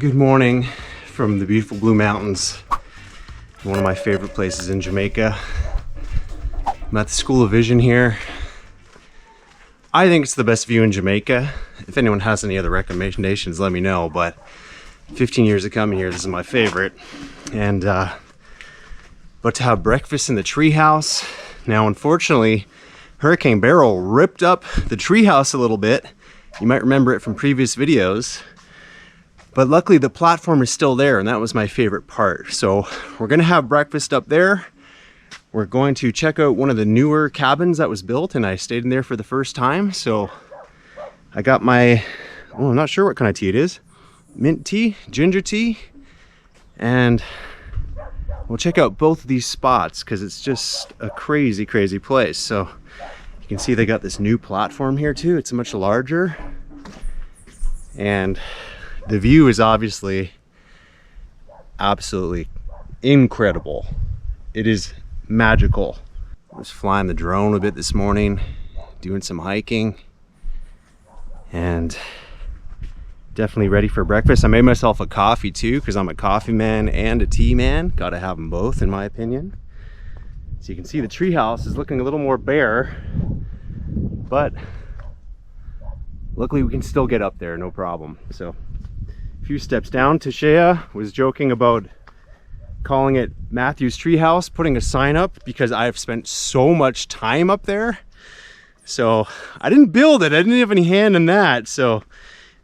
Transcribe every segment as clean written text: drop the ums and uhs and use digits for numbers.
Good morning from the beautiful Blue Mountains, one of my favorite places in Jamaica. I'm at the School of Vision here. I think it's the best view in Jamaica. If anyone has any other recommendations, let me know, but 15 years of coming here, this is my favorite. And but to have breakfast in the treehouse. Now, unfortunately, Hurricane Beryl ripped up the treehouse a little bit. You might remember it from previous videos. But luckily the platform is still there, and that was my favorite part. So we're gonna have breakfast up there. We're going to check out one of the newer cabins that was built, and I stayed in there for the first time. So I got my, oh, I'm not sure what kind of tea it is. Mint tea, ginger tea, and we'll check out both of these spots because it's just a crazy, crazy place. So you can see they got this new platform here too. It's much larger, and the view is obviously absolutely incredible. It is magical. I was flying the drone a bit this morning, doing some hiking, and definitely ready for breakfast. I made myself a coffee too because I'm a coffee man and a tea man. Gotta have them both in my opinion. So you can see the treehouse is looking a little more bare, but luckily we can still get up there, no problem. So a few steps down, Tashea was joking about calling it Matthew's Treehouse, putting a sign up because I've spent so much time up there. So I didn't build it, I didn't have any hand in that. So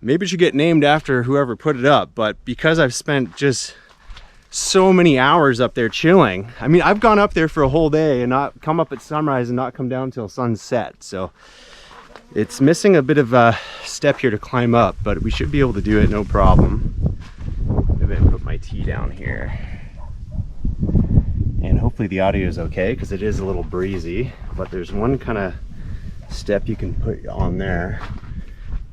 maybe it should get named after whoever put it up. But because I've spent just so many hours up there chilling, I mean, I've gone up there for a whole day and not come up at sunrise and not come down till sunset. So it's missing a bit of a step here to climb up, but we should be able to do it, no problem. Maybe I put my tea down here. And hopefully the audio is okay because it is a little breezy, but there's one kind of step you can put on there.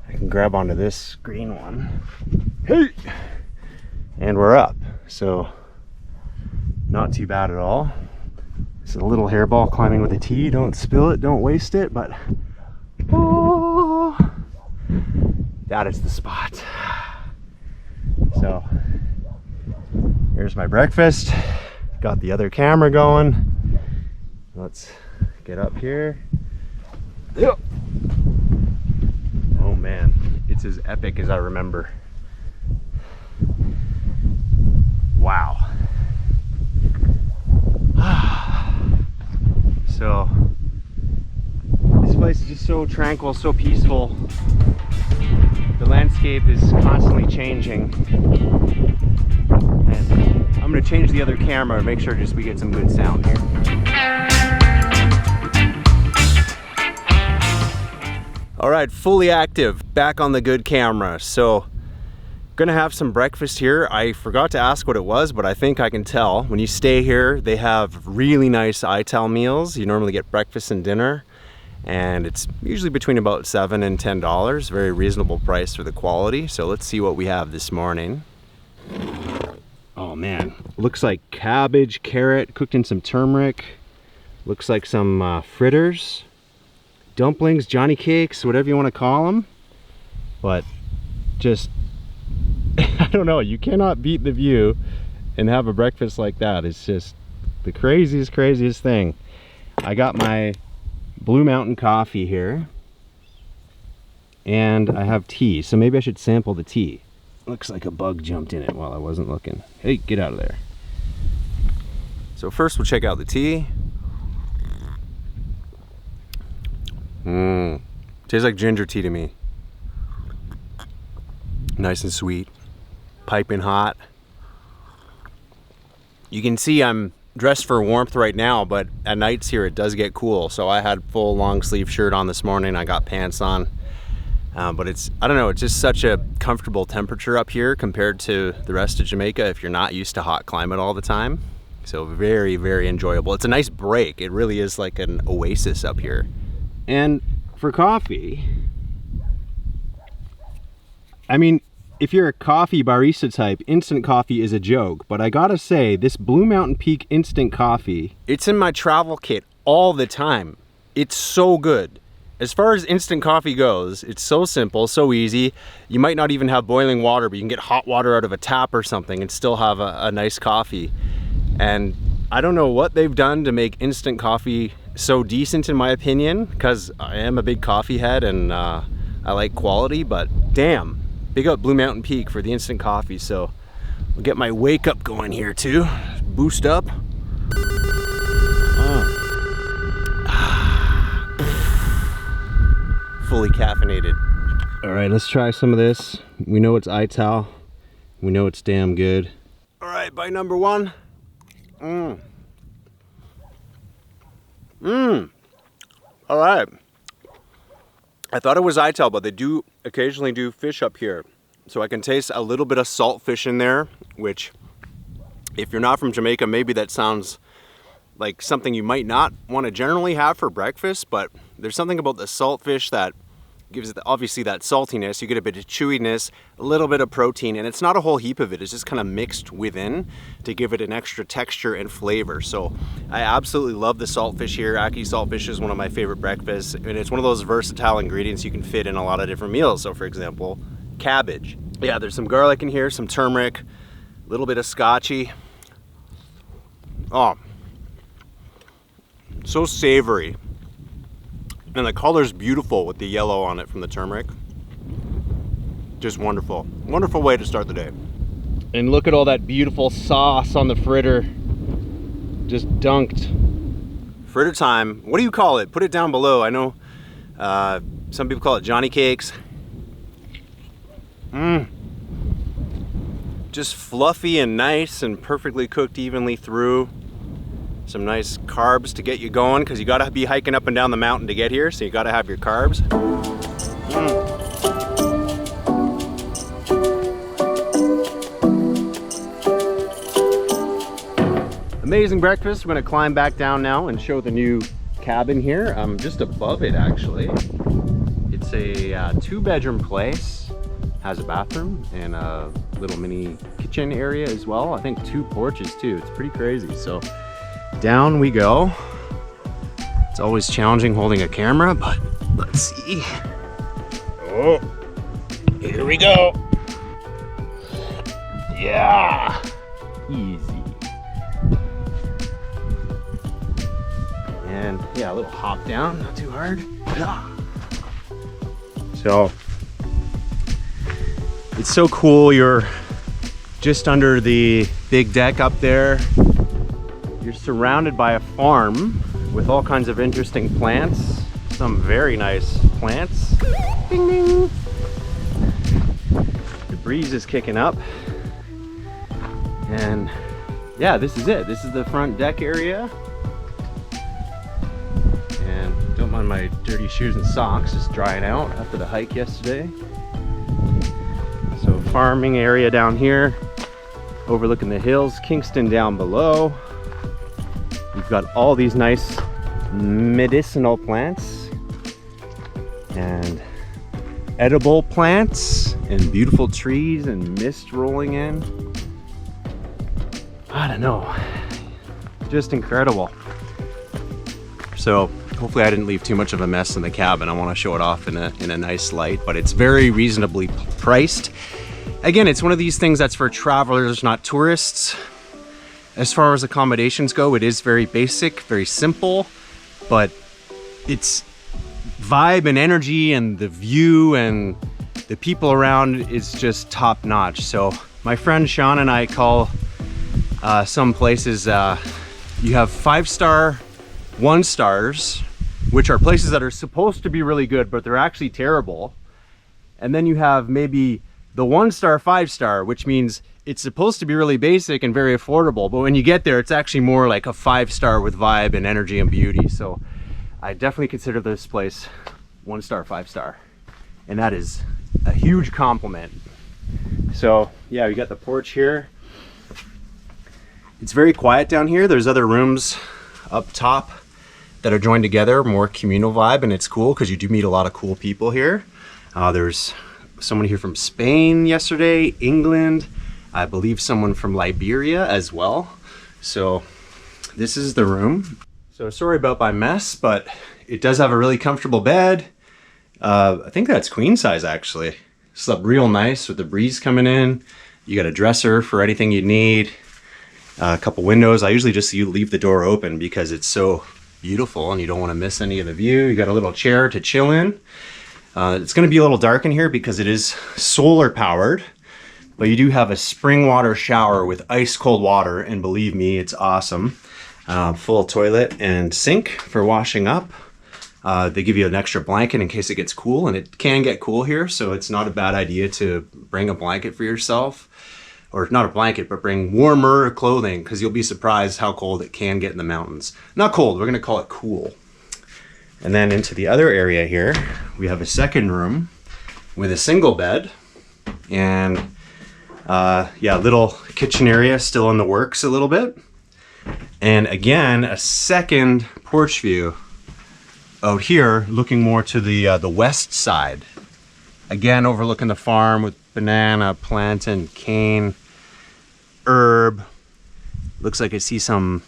I can grab onto this green one. Hey! And we're up. So not too bad at all. It's a little hairball climbing with a tea. Don't spill it, don't waste it, but oh, that is the spot. So here's my breakfast. Got the other camera going. Let's get up here. Yep. Oh man, it's as epic as I remember. Wow. So this place is just so tranquil, so peaceful. The landscape is constantly changing, and I'm going to change the other camera and make sure just we get some good sound here. All right, fully active, back on the good camera. So gonna have some breakfast here. I forgot to ask what it was, but I think I can tell. When you stay here, they have really nice Ital meals. You normally get breakfast and dinner, and it's usually between about $7 and $10. Very reasonable price for the quality. So let's see what we have this morning. Oh man, looks like cabbage, carrot, cooked in some turmeric. Looks like some fritters, dumplings, Johnny cakes, whatever you want to call them. But just, I don't know, you cannot beat the view and have a breakfast like that. It's just the craziest thing. I got my Blue Mountain coffee here, and I have tea, so maybe I should sample the tea. Looks like a bug jumped in it while I wasn't looking. Hey, get out of there. So first we'll check out the tea. Tastes like ginger tea to me. Nice and sweet, piping hot. You can see I'm dressed for warmth right now, but at nights here it does get cool. So I had full long sleeve shirt on this morning. I got pants on. But it's, I don't know, it's just such a comfortable temperature up here compared to the rest of Jamaica if you're not used to hot climate all the time. So very, very enjoyable. It's a nice break. It really is like an oasis up here. And for coffee, I mean, if you're a coffee barista type, instant coffee is a joke. But I gotta say, this Blue Mountain Peak instant coffee, it's in my travel kit all the time. It's so good. as far as instant coffee goes, it's so simple, so easy. You might not even have boiling water, but you can get hot water out of a tap or something and still have a nice coffee. And I don't know what they've done to make instant coffee so decent, in my opinion, because I am a big coffee head and I like quality, but damn, big up Blue Mountain Peak for the instant coffee. So I'll get my wake up going here too. Boost up. Fully caffeinated. All right, let's try some of this. We know it's Ital. We know it's damn good. All right, bite number one. All right. I thought it was Ital, but they do occasionally do fish up here. So I can taste a little bit of salt fish in there, which if you're not from Jamaica, maybe that sounds like something you might not want to generally have for breakfast, but there's something about the salt fish that gives it obviously that saltiness. You get a bit of chewiness, a little bit of protein, and it's not a whole heap of it. It's just kind of mixed within to give it an extra texture and flavor. So I absolutely love the saltfish here. Ackee saltfish is one of my favorite breakfasts, and it's one of those versatile ingredients you can fit in a lot of different meals. So for example, cabbage. Yeah, there's some garlic in here, some turmeric, a little bit of scotchy. Oh, so savory. And the color's beautiful with the yellow on it from the turmeric. Just wonderful. Wonderful way to start the day. And look at all that beautiful sauce on the fritter. Just dunked. Fritter time. What do you call it? Put it down below. I know some people call it Johnny cakes. Just fluffy and nice and perfectly cooked evenly through. Some nice carbs to get you going, because you gotta be hiking up and down the mountain to get here, so you gotta have your carbs. Amazing breakfast. We're gonna climb back down now and show the new cabin here. Just above it actually. It's a 2-bedroom place. Has a bathroom and a little mini kitchen area as well. I think 2 porches too. It's pretty crazy. So down we go. It's always challenging holding a camera, but let's see. Oh, here we go. Yeah, easy. And yeah, a little hop down, not too hard. So it's so cool. You're just under the big deck up there. You're surrounded by a farm with all kinds of interesting plants. Some very nice plants. Ding ding. The breeze is kicking up. And yeah, this is it. This is the front deck area. And don't mind my dirty shoes and socks, just drying out after the hike yesterday. So farming area down here, overlooking the hills, Kingston down below. We've got all these nice medicinal plants and edible plants and beautiful trees and mist rolling in. I don't know, just incredible. So hopefully I didn't leave too much of a mess in the cabin. I want to show it off in a nice light, but it's very reasonably priced. Again, it's one of these things that's for travelers, not tourists. As far as accommodations go, it is very basic, very simple, but it's vibe and energy and the view and the people around is just top notch. So my friend Sean and I call some places, you have 5-star, 1-stars, which are places that are supposed to be really good, but they're actually terrible. And then you have maybe the 1-star, 5-star, which means it's supposed to be really basic and very affordable, but when you get there, it's actually more like a 5-star with vibe and energy and beauty. So I definitely consider this place 1-star, 5-star. And that is a huge compliment. So yeah, we got the porch here. It's very quiet down here. There's other rooms up top that are joined together, more communal vibe, and it's cool because you do meet a lot of cool people here. There's someone here from Spain yesterday, England, I believe someone from Liberia as well. So this is the room. So sorry about my mess, but It does have a really comfortable bed. I think that's queen size actually. Slept real nice with the breeze coming in. You got a dresser for anything you need. A couple windows. I usually just leave the door open because it's so beautiful and you don't want to miss any of the view. You got a little chair to chill in. It's going to be a little dark in here because it is solar powered, but you do have a spring water shower with ice cold water, and believe me, it's awesome. Full toilet and sink for washing up. They give you an extra blanket in case it gets cool, and it can get cool here, so it's not a bad idea to bring a blanket for yourself. Or not a blanket, but bring warmer clothing, because you'll be surprised how cold it can get in the mountains. Not cold, we're gonna call it cool. And then into the other area here, we have a second room with a single bed. And yeah, little kitchen area still in the works a little bit. And again, a second porch view out here, looking more to the west side. Again, overlooking the farm with banana, plantain, cane, herb. Looks like I see some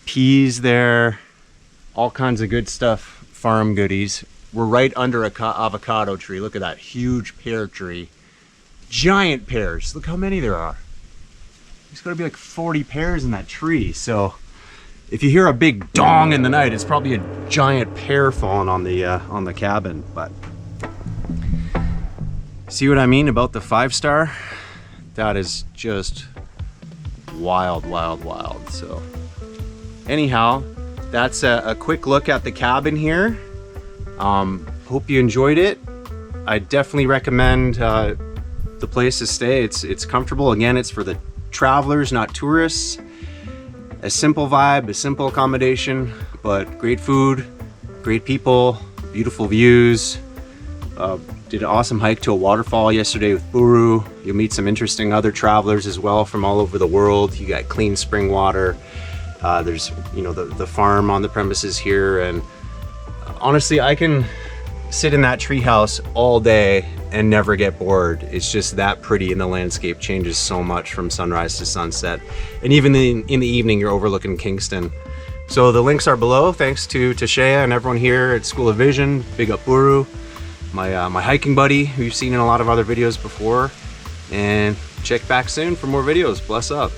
peas there. All kinds of good stuff, farm goodies. We're right under a avocado tree. Look at that huge pear tree. Giant pears. Look how many there are. There's got to be like 40 pears in that tree. So if you hear a big dong in the night, it's probably a giant pear falling on the cabin. But see what I mean about the 5-star? That is just wild, wild, wild. So anyhow, that's a quick look at the cabin here. Hope you enjoyed it. I definitely recommend the place to stay. It's comfortable. Again, it's for the travelers, not tourists. A simple vibe, a simple accommodation, but great food, great people, beautiful views. Did an awesome hike to a waterfall yesterday with Buru. You'll meet some interesting other travelers as well from all over the world. You got clean spring water. There's, you know, the farm on the premises here, and honestly, I can sit in that treehouse all day and never get bored. It's just that pretty, and the landscape changes so much from sunrise to sunset. And even in the evening, you're overlooking Kingston. So the links are below. Thanks to Shea and everyone here at School of Vision. Big up Buru, my hiking buddy who you've seen in a lot of other videos before. And check back soon for more videos. Bless up.